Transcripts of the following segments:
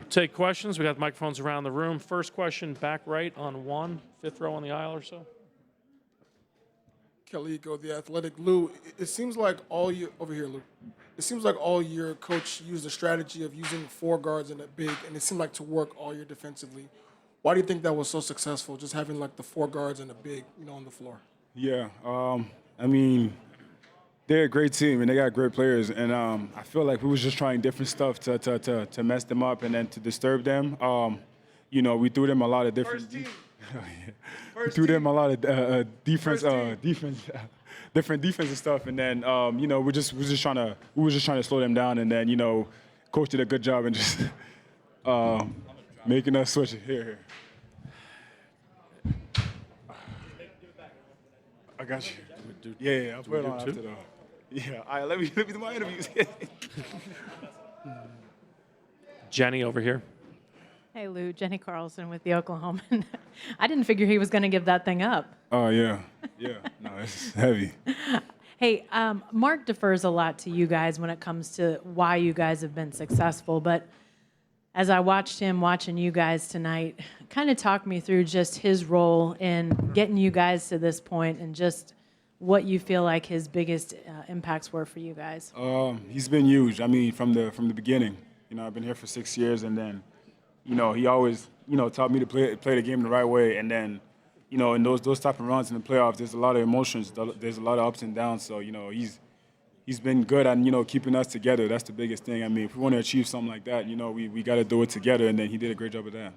Take questions. We got microphones around the room. First question, back right on one, fifth row on the aisle or so. Calico, the Athletic. Lou, it seems like all year over here, Lou. It seems like all year, Coach used the strategy of using 4 guards and a big, and it seemed like to work all year defensively. Why do you think that was so successful? Just having like the 4 guards and a big, on the floor. Yeah, I mean, they're a great team and they got great players, and I feel like we was just trying different stuff to mess them up and then to disturb them. We threw them a lot of different. We threw them a lot of defense, different defensive stuff, and then we were just trying to slow them down, and then coach did a good job in just making us switch it here. I got you. Yeah, I'll put it on after though. Yeah, all right, let me do my interviews. Jenny over here. Hey, Lou, Jenny Carlson with the Oklahoman. I didn't figure he was going to give that thing up. Oh, yeah. No, it's heavy. Hey, Mark defers a lot to you guys when it comes to why you guys have been successful, but as I watched him watching you guys tonight, kind of talk me through just his role in getting you guys to this point and just what you feel like his biggest impacts were for you guys. He's been huge. I mean, from the beginning. I've been here for 6 years, and then, he always, taught me to play the game the right way. And then, in those type of runs in the playoffs, there's a lot of emotions. There's a lot of ups and downs. So, he's been good at, keeping us together. That's the biggest thing. I mean, if we want to achieve something like that, we got to do it together. And then he did a great job of that.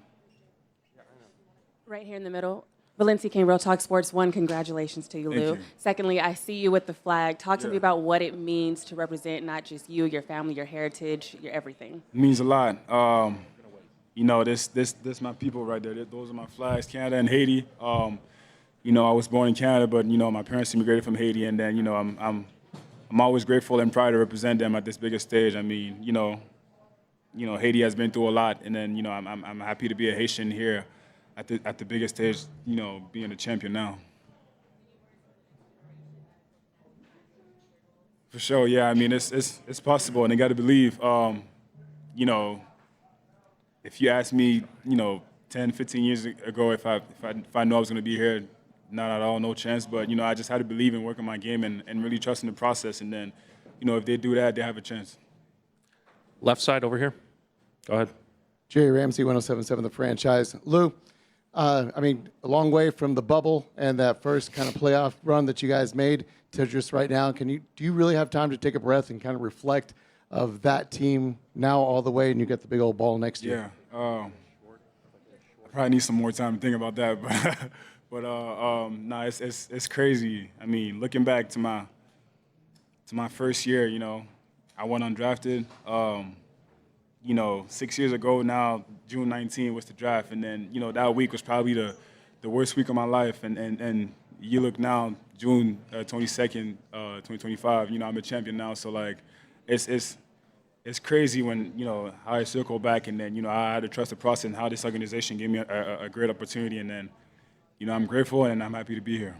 Right here in the middle. Valencia Kane, Real Talk Sports. One, congratulations to you, Lou. Thank you. Secondly, I see you with the flag. Talk to me about what it means to represent not just you, your family, your heritage, your everything. It means a lot. This my people right there. Those are my flags, Canada and Haiti. I was born in Canada, but my parents immigrated from Haiti, and then I'm always grateful and proud to represent them at this biggest stage. I mean, Haiti has been through a lot, and then I'm happy to be a Haitian here at the biggest stage, being a champion now. For sure, yeah. I mean, it's possible, and they got to believe. If you asked me, 10, 15 years ago, if I knew I was going to be here, not at all, no chance. But I just had to believe in working my game and really trusting the process. And then, if they do that, they have a chance. Left side over here. Go ahead. Jerry Ramsey, 107.7 The Franchise. Lou, a long way from the bubble and that first kind of playoff run that you guys made to just right now. Do you really have time to take a breath and kind of reflect of that team now all the way, and you get the big old ball next year? Yeah. I probably need some more time to think about that, but no, it's crazy. I mean, looking back to my first year, I went undrafted. 6 years ago now, June 19 was the draft, and then that week was probably the worst week of my life. And you look now, June 22nd, 2025. I'm a champion now, so like, it's crazy when how I circle back, and then I had to trust the process and how this organization gave me a great opportunity, and then I'm grateful and I'm happy to be here.